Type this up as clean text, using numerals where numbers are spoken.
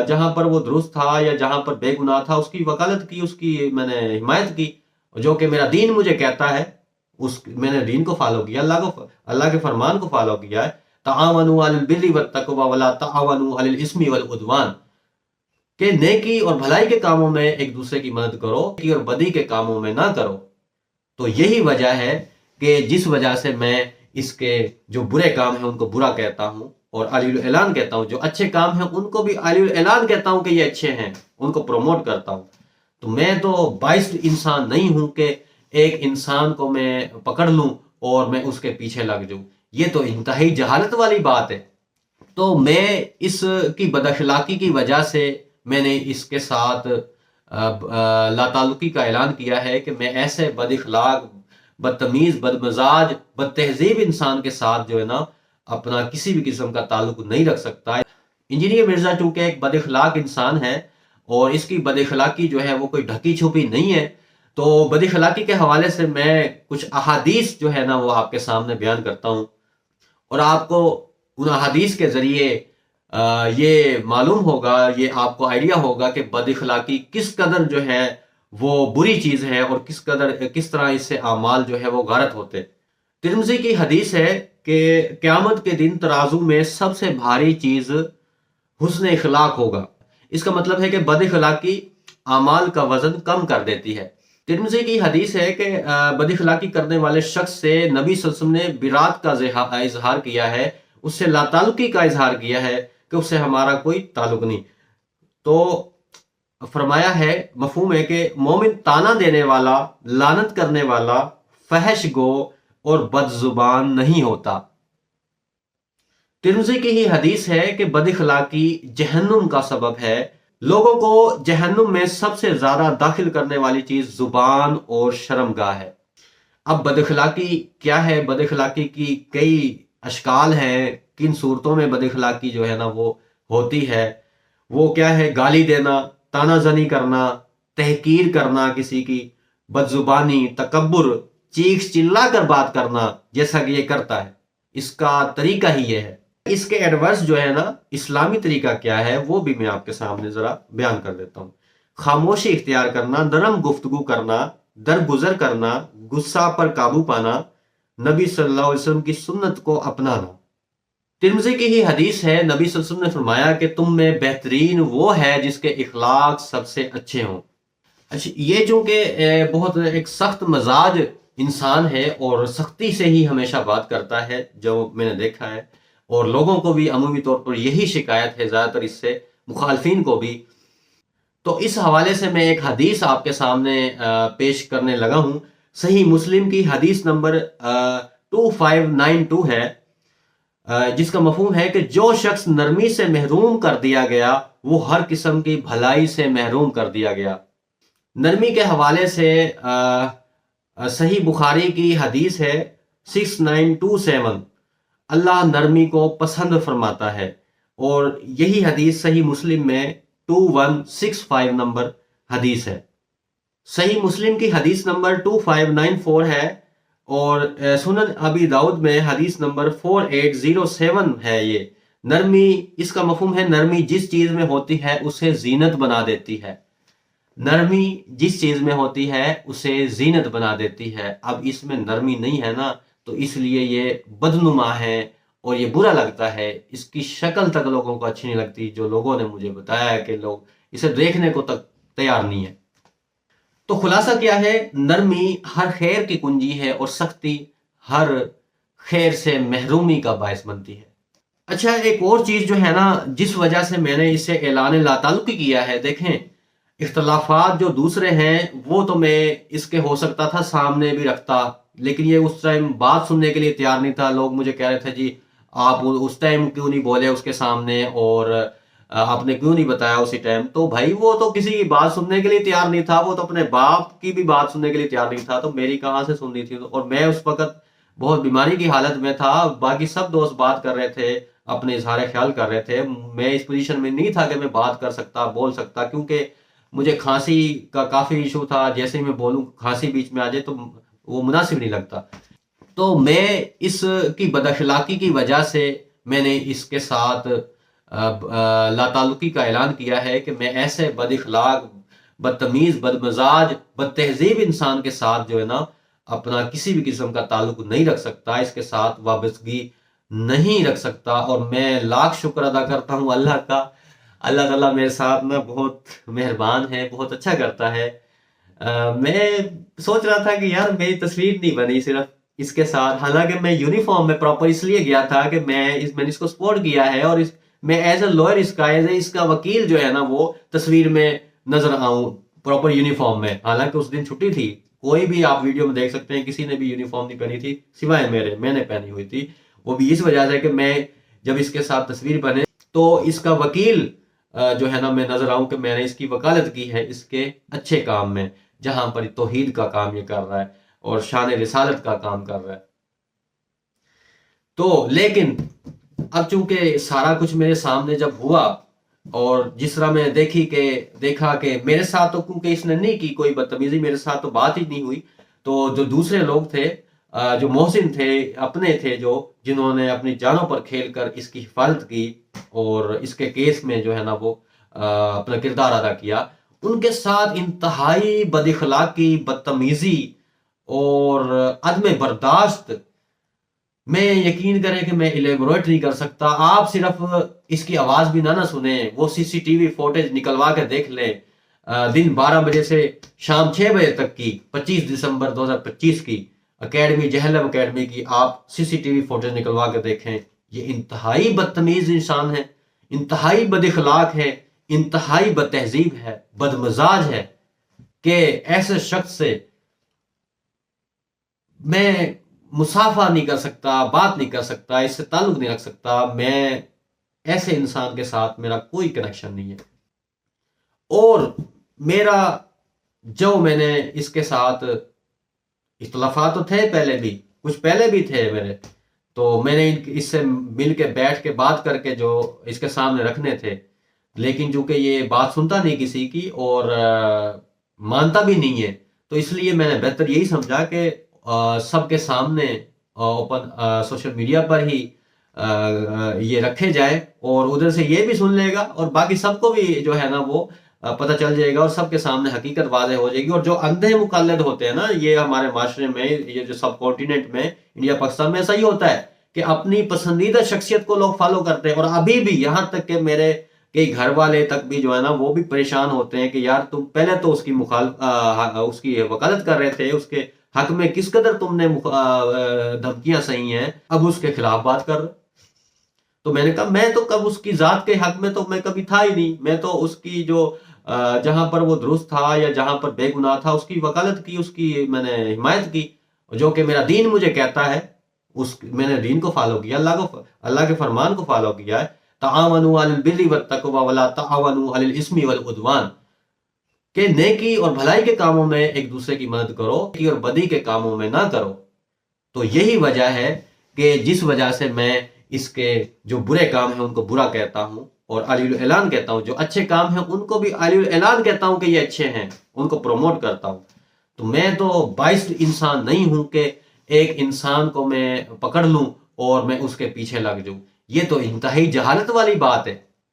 जहां पर वो दुरुस्त था या जहां पर बेगुनाह था उसकी वकालत की, उसकी मैंने हिमायत की, जो कि मेरा दीन मुझे कहता है। उस मैंने दीन को फॉलो किया, अल्लाह के फरमान को फॉलो किया है। तावनु अलल बिर्रि वत्तक़वा वला तावनु अलल इस्मि वल उद्वान, कि नेकी और भलाई के कामों में एक दूसरे की मदद करो, कि और बदी के कामों में ना करो। तो यही वजह है कि जिस वजह से मैं इसके जो बुरे काम हैं उनको बुरा कहता हूं और अलील ऐलान कहता हूं, जो अच्छे काम हैं उनको भी अलील ऐलान कहता हूं कि ये अच्छे हैं, उनको प्रमोट करता हूं। तो मैं तो बाइस्ड इंसान नहीं हूं कि एक इंसान को मैं पकड़ लूं और मैं उसके पीछे लग जाऊं। ये तो इंतहाई जहालत वाली बात है। तो मैं इसकी बदअखलाकी की वजह से मैंने इसके साथ लाताल्लुकी का ऐलान किया है कि मैं ऐसे बदअखलाक, बदतमीज, बदमजाज, बदतहजीब इंसान के साथ जो है ना अपना किसी भी किस्म का ताल्लुक नहीं रख सकता। इंजीनियर मिर्जा चूंकि एक बदअखलाक इंसान है और इसकी बदअखलाकी जो है वो कोई ढकी छुपी नहीं है, तो बदअखलाकी के हवाले से मैं कुछ अहादीस जो है ना वो आपके सामने बयान करता हूँ और आपको उन अहादीस के जरिए ये मालूम होगा, ये आपको आइडिया होगा कि बदअखलाकी किस कदर जो है वो बुरी चीज है और किस तरह इससे आमाल जो है वो गारत होते। तिरमिज़ी की हदीस है कि क़यामत के दिन तराजू में सबसे भारी चीज हुस्न इखलाक होगा। इसका मतलब है कि बदअखलाकी आमाल का वजन कम कर देती है। तिरमिज़ी की हदीस है कि बदअखलाकी करने वाले शख्स से नबी सल्लल्लाहु अलैहि वसल्लम ने बिरात का इजहार किया है, उससे लाताल्लुकी का इजहार किया है कि उससे हमारा कोई ताल्लुक नहीं। तो फरमाया है, मफहूम है कि मोमिन ताना देने वाला, लानत करने वाला, फहश गो और बदजुबान नहीं होता। तिरमिज़ी की ही हदीस है कि बदअखलाकी जहन्नुम का सबब है। लोगों को जहन्नुम में सबसे ज्यादा दाखिल करने वाली चीज जुबान और शर्मगाह है। अब बदअखलाकी क्या है? बदअखलाकी की कई अशकाल हैं। किन सूरतों में बदअखलाकी जो है ना वो होती है, वो क्या है? गाली देना, तानाजनी करना, तहकीर करना किसी की, बदजुबानी, तकब्बुर, चीख चिल्ला कर बात करना जैसा कि ये करता है। इसका तरीका ही ये है। इसके एडवर्स जो है ना इस्लामी तरीका क्या है वो भी मैं आपके सामने जरा बयान कर देता हूँ। खामोशी इख्तियार करना, नरम गुफ्तगू करना, दरगुजर करना, गुस्सा पर काबू पाना, नबी सल्लल्लाहु अलैहि वसल्लम की सुन्नत को अपनाना। तिरमिज़ी की ही हदीस है, नबी सल्लल्लाहु अलैहि वसल्लम ने फरमाया कि तुम में बेहतरीन वो है जिसके इखलाक सबसे अच्छे हों। अच्छा, ये जो कि बहुत एक सख्त मजाज इंसान है और सख्ती से ही हमेशा बात करता है, जो मैंने देखा है, और लोगों को भी अमूमी तौर पर यही शिकायत है ज़्यादातर इससे, मुखालफिन को भी। तो इस हवाले से मैं एक हदीस आपके सामने पेश करने लगा हूं। सही मुस्लिम की हदीस नंबर 2592 है, जिसका मफहूम है कि जो शख्स नरमी से महरूम कर दिया गया वो हर किस्म की भलाई से महरूम कर दिया गया। नरमी के हवाले से सही बुखारी की हदीस है 6927, अल्लाह नरमी को पसंद फरमाता है। और यही हदीस सही मुस्लिम में 2165 नंबर हदीस है। सही मुस्लिम की हदीस नंबर 2594 है और सुनन अबी दाऊद में हदीस नंबर 4807 है। ये नरमी, इसका मफहूम है नरमी जिस चीज में होती है उसे जीनत बना देती है। नरमी जिस चीज में होती है उसे जीनत बना देती है। अब इसमें नरमी नहीं है ना, तो इसलिए ये बदनुमा है और ये बुरा लगता है। इसकी शक्ल तक लोगों को अच्छी नहीं लगती। जो लोगों ने मुझे बताया है कि लोग इसे देखने को तक तैयार नहीं है। तो खुलासा क्या है? नरमी हर खैर की कुंजी है और सख्ती हर खैर से महरूमी का बायस बनती है। अच्छा, एक और चीज जो है ना जिस वजह से मैंने इसे ऐलान लाताल्लुकी किया है, देखें, इख्तलाफात जो दूसरे हैं वो तो मैं इसके हो सकता था सामने भी रखता, लेकिन ये उस टाइम बात सुनने के लिए तैयार नहीं था। लोग मुझे कह रहे थे जी आप उस टाइम क्यों नहीं बोले उसके सामने और आपने क्यों नहीं बताया उसी टाइम। तो भाई वो तो किसी की बात सुनने के लिए तैयार नहीं था, वो तो अपने बाप की भी बात सुनने के लिए तैयार नहीं था, तो मेरी कहाँ से सुननी थी। और मैं उस वक्त बहुत बीमारी की हालत में था। बाकी सब दोस्त बात कर रहे थे, अपने इजहार ख्याल कर रहे थे। मैं इस पोजीशन में नहीं था कि मैं बात कर सकता, बोल सकता, क्योंकि मुझे खांसी का काफी इशू था। जैसे ही मैं बोलूं खांसी बीच में आ जाए तो वो मुनासिब नहीं लगता। तो मैं इसकी बदअखलाकी की वजह से मैंने इसके साथ لا تعلقی کا اعلان کیا ہے کہ میں ایسے بد اخلاق، بدتمیز، بدمزاج، بد تہذیب انسان کے ساتھ جو ہے نا اپنا کسی بھی قسم کا تعلق نہیں رکھ سکتا، اس کے ساتھ وابستگی نہیں رکھ سکتا۔ اور میں لاکھ شکر ادا کرتا ہوں اللہ کا، اللہ تعالیٰ میرے ساتھ نا بہت مہربان ہے، بہت اچھا کرتا ہے۔ میں سوچ رہا تھا کہ یار میری تصویر نہیں بنی صرف اس کے ساتھ، حالانکہ میں یونیفارم میں پراپر اس لیے گیا تھا کہ میں نے اس کو سپورٹ کیا ہے، اور میں ایز اے لوئر اس کا وکیل جو ہے نا وہ تصویر میں نظر آؤں پراپر یونیفارم میں، حالانکہ اس دن چھٹی تھی۔ کوئی بھی آپ ویڈیو میں دیکھ سکتے ہیں کسی نے بھی یونیفارم نہیں پہنی تھی سوائے میں نے پہنی ہوئی تھی۔ وہ بھی اس وجہ سے کہ میں جب اس کے ساتھ تصویر بنے تو اس کا وکیل جو ہے نا میں نظر آؤں کہ میں نے اس کی وکالت کی ہے اس کے اچھے کام میں، جہاں پر توحید کا کام یہ کر رہا ہے اور شان رسالت کا کام کر رہا ہے۔ تو لیکن اب چونکہ سارا کچھ میرے سامنے جب ہوا، اور جس طرح میں دیکھا کہ میرے ساتھ تو کیونکہ اس نے نہیں کی کوئی بدتمیزی، میرے ساتھ تو بات ہی نہیں ہوئی، تو جو دوسرے لوگ تھے، جو محسن تھے، اپنے تھے، جنہوں نے اپنی جانوں پر کھیل کر اس کی حفاظت کی اور اس کے کیس میں جو ہے نا وہ اپنا کردار ادا کیا، ان کے ساتھ انتہائی بد اخلاقی، بدتمیزی اور عدم برداشت، میں یقین کریں کہ میں الیبوریٹ نہیں کر سکتا۔ آپ صرف اس کی آواز بھی نہ سنیں، وہ سی سی ٹی وی فوٹیج نکلوا کے دیکھ لیں، دن 12 بجے سے شام 6 بجے تک کی 25 دسمبر 2025 کی جہلم اکیڈمی کی آپ سی سی ٹی وی فوٹیج نکلوا کے دیکھیں۔ یہ انتہائی بدتمیز انسان ہے، انتہائی بد اخلاق ہے، انتہائی بد تہذیب ہے، بد مزاج ہے، کہ ایسے شخص سے میں مصافحہ نہیں کر سکتا، بات نہیں کر سکتا، اس سے تعلق نہیں رکھ سکتا۔ میں ایسے انسان کے ساتھ میرا کوئی کنیکشن نہیں ہے۔ اور میرا میں نے اس کے ساتھ اختلافات تو تھے، کچھ پہلے بھی تھے میرے، تو میں نے اس سے مل کے بیٹھ کے بات کر کے جو اس کے سامنے رکھنے تھے، لیکن چونکہ یہ بات سنتا نہیں کسی کی اور مانتا بھی نہیں ہے، تو اس لیے میں نے بہتر یہی سمجھا کہ سب کے سامنے اوپن سوشل میڈیا پر ہی یہ رکھے جائے، اور ادھر سے یہ بھی سن لے گا اور باقی سب کو بھی جو ہے نا وہ پتہ چل جائے گا، اور سب کے سامنے حقیقت واضح ہو جائے گی۔ اور جو اندھے مقلد ہوتے ہیں نا، یہ ہمارے معاشرے میں، یہ جو سب کانٹیننٹ میں، انڈیا پاکستان میں ایسا ہی ہوتا ہے کہ اپنی پسندیدہ شخصیت کو لوگ فالو کرتے ہیں، اور ابھی بھی یہاں تک کہ میرے کئی گھر والے تک بھی جو ہے نا وہ بھی پریشان ہوتے ہیں کہ یار تم پہلے تو اس کی وکالت کر رہے تھے، اس کے حق میں کس قدر تم نے دھمکیاں سہی ہیں، اب اس کے خلاف بات کر رہے۔ تو میں نے کہا میں تو کب اس کی ذات کے حق میں تو میں کبھی تھا ہی نہیں، میں تو اس کی جو جہاں پر وہ درست تھا یا جہاں پر بے گناہ تھا اس کی وکالت کی، اس کی میں نے حمایت کی، جو کہ میرا دین مجھے کہتا ہے، میں نے دین کو فالو کیا، اللہ کے فرمان کو فالو کیا ہے۔ تعاونوا علی البر والتقوی ولا تعاونوا علی الاثم والعدوان، کہ نیکی اور بھلائی کے کاموں میں ایک دوسرے کی مدد کرو، نیکی اور بدی کے کاموں میں نہ کرو۔ تو یہی وجہ ہے کہ جس وجہ سے میں اس کے جو برے کام ہیں ان کو برا کہتا ہوں، اور علی الاعلان کہتا ہوں، جو اچھے کام ہیں ان کو بھی علی الاعلان کہتا ہوں کہ یہ اچھے ہیں، ان کو پروموٹ کرتا ہوں۔ تو میں تو باعث انسان نہیں ہوں کہ ایک انسان کو میں پکڑ لوں اور میں اس کے پیچھے لگ جاؤں، یہ تو انتہائی جہالت والی بات ہے۔